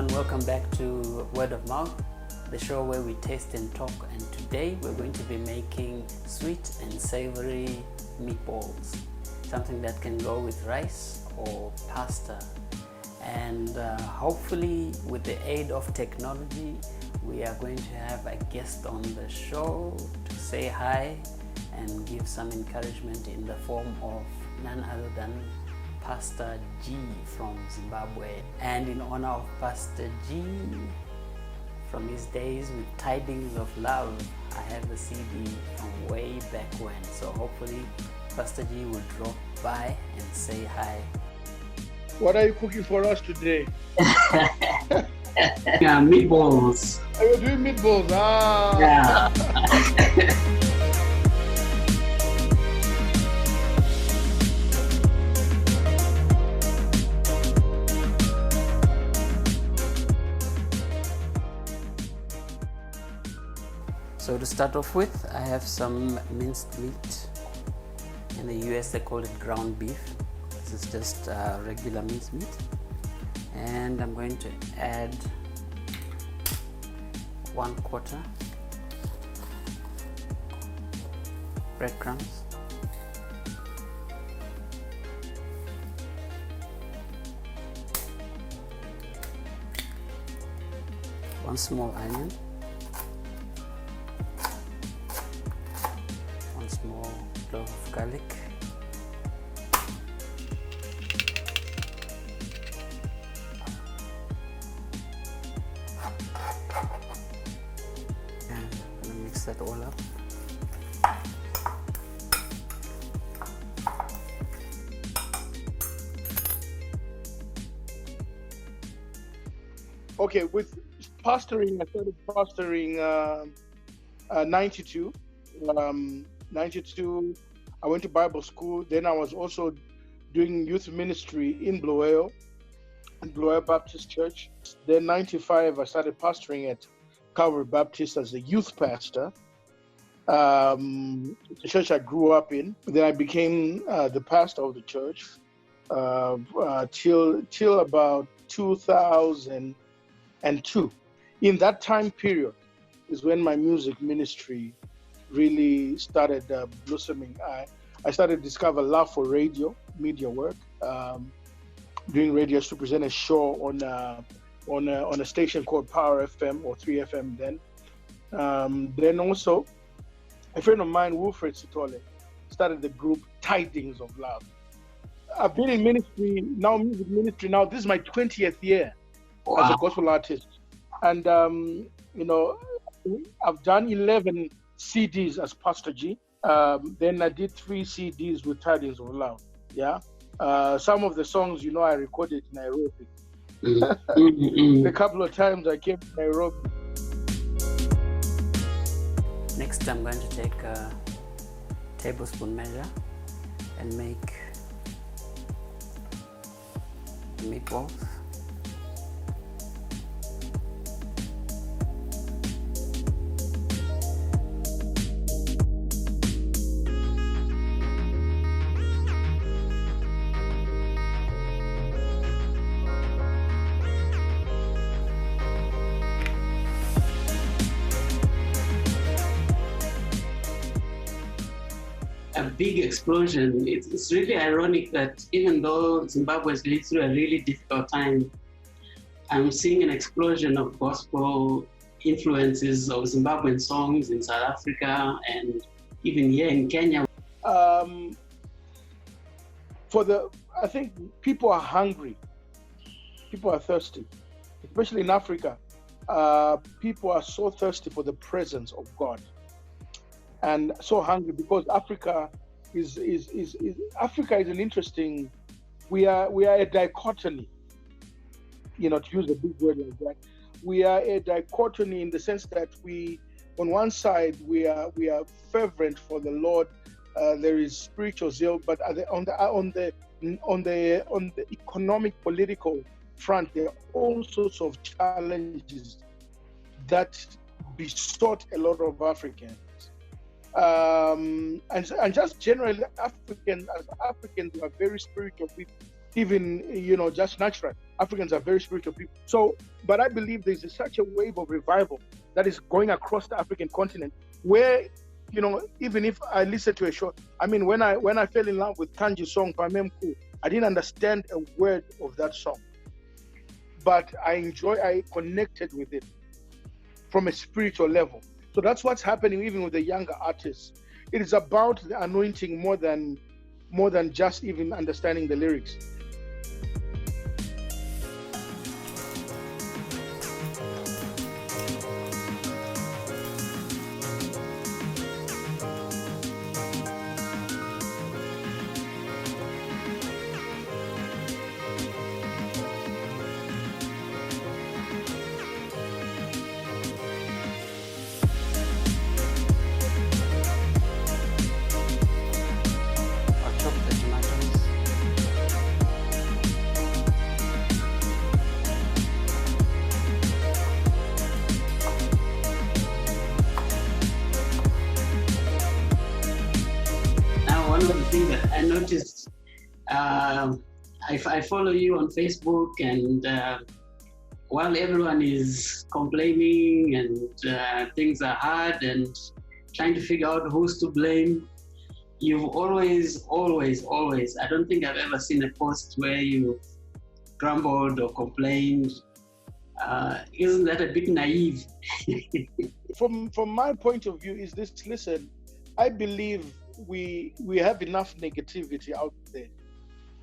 everyone, welcome back to Word of Mouth, the show where we taste and talk, and today we're going to be making sweet and savory meatballs, something that can go with rice or pasta. And hopefully with the aid of technology, we are going to have a guest on the show to say hi and give some encouragement in the form of none other than Pastor G from Zimbabwe. And in honor of Pastor G, from his days with Tidings of Love, I have the CD from way back when. So hopefully Pastor G will drop by and say hi. What are you cooking for us today? Meatballs. Are you doing meatballs? Ah. Yeah. So to start off with, I have some minced meat. In the US they call it ground beef. This is just regular minced meat. And I'm going to add 1/4 breadcrumbs, one small onion, one small clove of garlic, and I'm going to mix that all up. Okay, with pastoring, I started pastoring 92. 92, I went to Bible school. Then I was also doing youth ministry in Bloeo Baptist Church. Then 95, I started pastoring at Calvary Baptist as a youth pastor. The church I grew up in. Then I became the pastor of the church till about 2002. In that time period is when my music ministry really started blossoming. I started to discover love for radio, media work, doing radio to present a show on a station called Power FM or 3FM then. Then also, a friend of mine, Wilfred Sitole, started the group Tidings of Love. I've been in ministry now, music ministry now. This is my 20th year as a gospel artist, and I've done 11 CDs as Pastor G. Then I did 3 CDs with Tidings of Love. Yeah, some of the songs, I recorded in Nairobi. A couple of times I came to Nairobi. Next, I'm going to take a tablespoon measure and make meatballs. A big explosion. It's really ironic that even though Zimbabwe is going through a really difficult time, I'm seeing an explosion of gospel influences of Zimbabwean songs in South Africa and even here in Kenya. I think people are hungry. People are thirsty, especially in Africa. People are so thirsty for the presence of God, and so hungry because Africa is an interesting. We are a dichotomy. To use a big word like that, we are a dichotomy in the sense that we, on one side, we are fervent for the Lord. There is spiritual zeal, but on the economic, political front, there are all sorts of challenges that besought a lot of Africans. And just generally, Africans are very spiritual people. even, you know, just natural. Africans are very spiritual people. So, but I believe there's such a wave of revival that is going across the African continent where, you know, even if I listen to a show, I mean, when I fell in love with Kanji's song, Pamemku, I didn't understand a word of that song. But I connected with it from a spiritual level. So that's what's happening even with the younger artists. It is about the anointing more than just even understanding the lyrics. I noticed, I follow you on Facebook, and while everyone is complaining and things are hard and trying to figure out who's to blame, you've always, I don't think I've ever seen a post where you grumbled or complained. Isn't that a bit naive? From my point of view is this, listen, I believe we have enough negativity out there,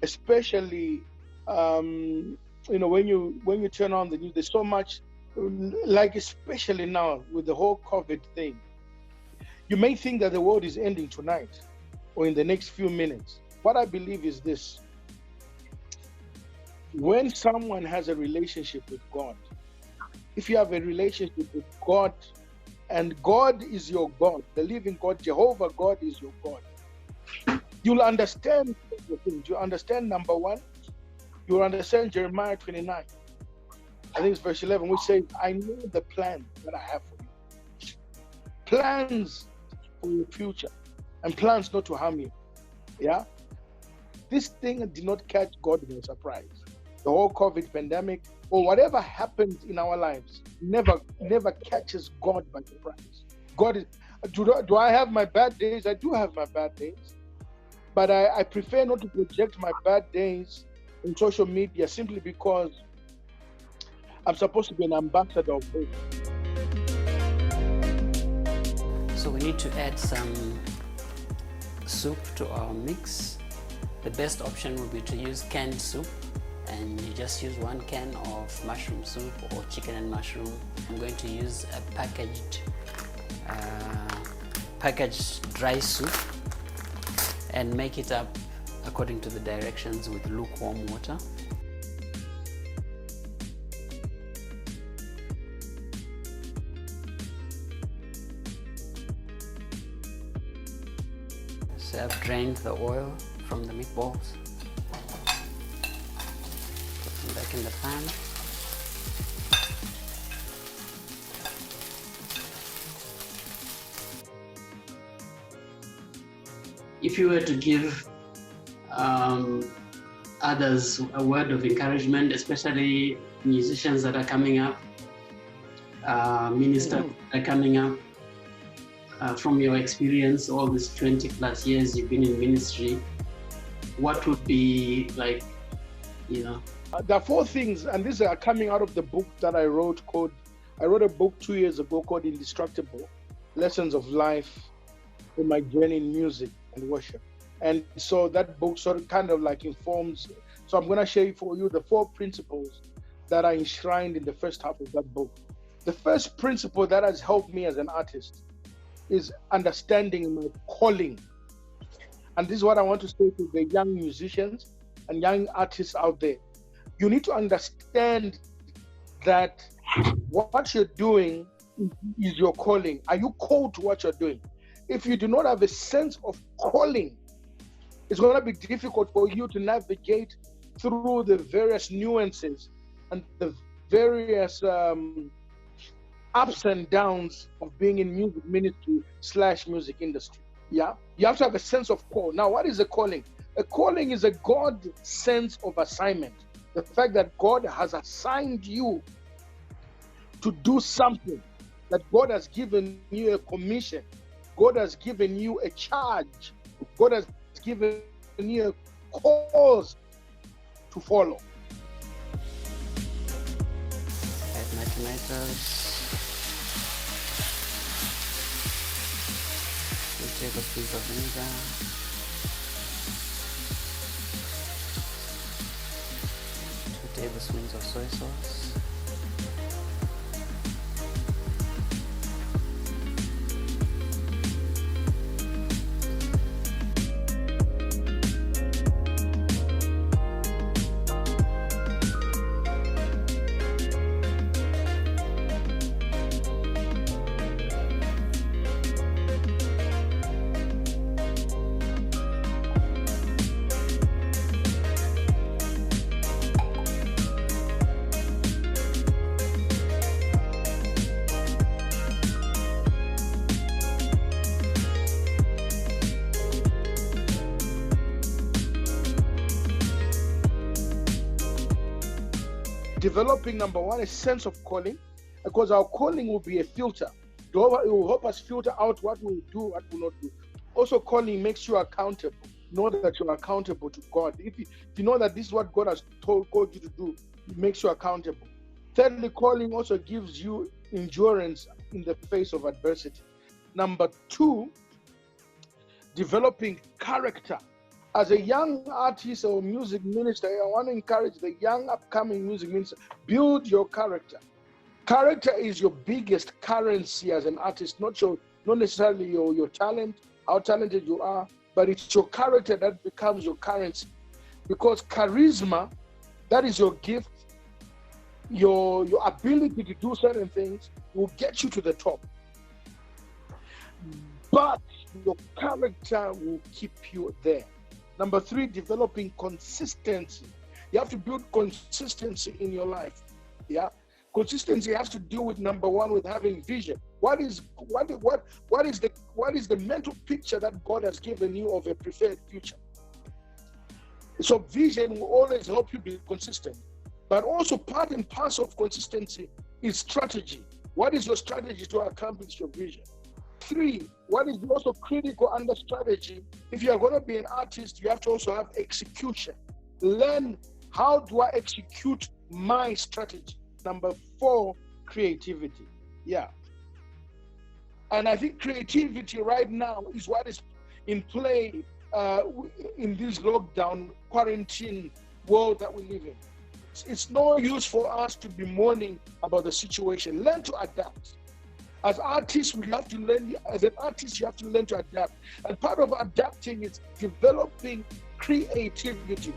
especially you know, when you turn on the news, there's so much, like especially now with the whole COVID thing. You may think that the world is ending tonight or in the next few minutes. What I believe is this: when someone has a relationship with God, if you have a relationship with God, and God is your God, the living God, Jehovah God is your God, you'll understand the things. You understand, number one, you'll understand Jeremiah 29. I think it's verse 11, which says, I know the plan that I have for you. Plans for your future and plans not to harm you. Yeah? This thing did not catch God by surprise. The whole COVID pandemic or whatever happens in our lives never catches God by surprise. God is, do I have my bad days? I do have my bad days. But I prefer not to project my bad days in social media simply because I'm supposed to be an ambassador of hope. So we need to add some soup to our mix. The best option would be to use canned soup, and you just use 1 can of mushroom soup or chicken and mushroom. I'm going to use a packaged dry soup and make it up according to the directions with lukewarm water. So I've drained the oil from the meatballs. Put them back in the pan. If you were to give others a word of encouragement, especially musicians that are coming up, ministers that are coming up, from your experience, all these 20 plus years you've been in ministry, what would be like, you know? There are 4 things, and these are coming out of the book that I wrote I wrote a book 2 years ago called Indestructible: Lessons of Life in My Journey in Music and Worship. And so that book sort of kind of like informs, so I'm going to share for you the 4 principles that are enshrined in the first half of that book. The first principle that has helped me as an artist is understanding my calling. And this is what I want to say to the young musicians and young artists out there. You need to understand that what you're doing is your calling. Are you called to what you're doing? If you do not have a sense of calling, it's going to be difficult for you to navigate through the various nuances and the various ups and downs of being in music ministry / music industry. Yeah, you have to have a sense of call. Now, what is the calling? A calling is a God sense of assignment. The fact that God has assigned you to do something, that God has given you a commission, God has given you a charge, God has given you a cause to follow. Add my tomatoes. 2 tablespoons of vinegar. 2 tablespoons of soy sauce. Developing, number one, a sense of calling, because our calling will be a filter. It will help us filter out what we will do, what we will not do. Also, calling makes you accountable. Know that you're accountable to God. If you know that this is what God has called you to do, it makes you accountable. Thirdly, calling also gives you endurance in the face of adversity. Number two, developing character. As a young artist or music minister, I want to encourage the young upcoming music minister, build your character. Character is your biggest currency as an artist, not necessarily your talent, how talented you are, but it's your character that becomes your currency. Because charisma, that is your gift, your ability to do certain things will get you to the top. But your character will keep you there. Number three, developing consistency. You have to build consistency in your life. Yeah, consistency has to do with, number one, with having vision. What is the mental picture that God has given you of a preferred future? So vision will always help you be consistent. But also part and parcel of consistency is strategy. What is your strategy to accomplish your vision? Three, what is also critical under strategy? If you are going to be an artist, you have to also have execution. Learn, how do I execute my strategy? Number four, creativity. Yeah. And I think creativity right now is what is in play in this lockdown, quarantine world that we live in. It's no use for us to be mourning about the situation. Learn to adapt. As artists, we have to learn. As an artist, you have to learn to adapt. And part of adapting is developing creativity.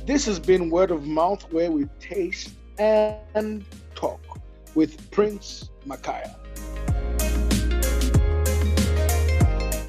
This has been Word of Mouth, where we taste and talk with Prince Makaya.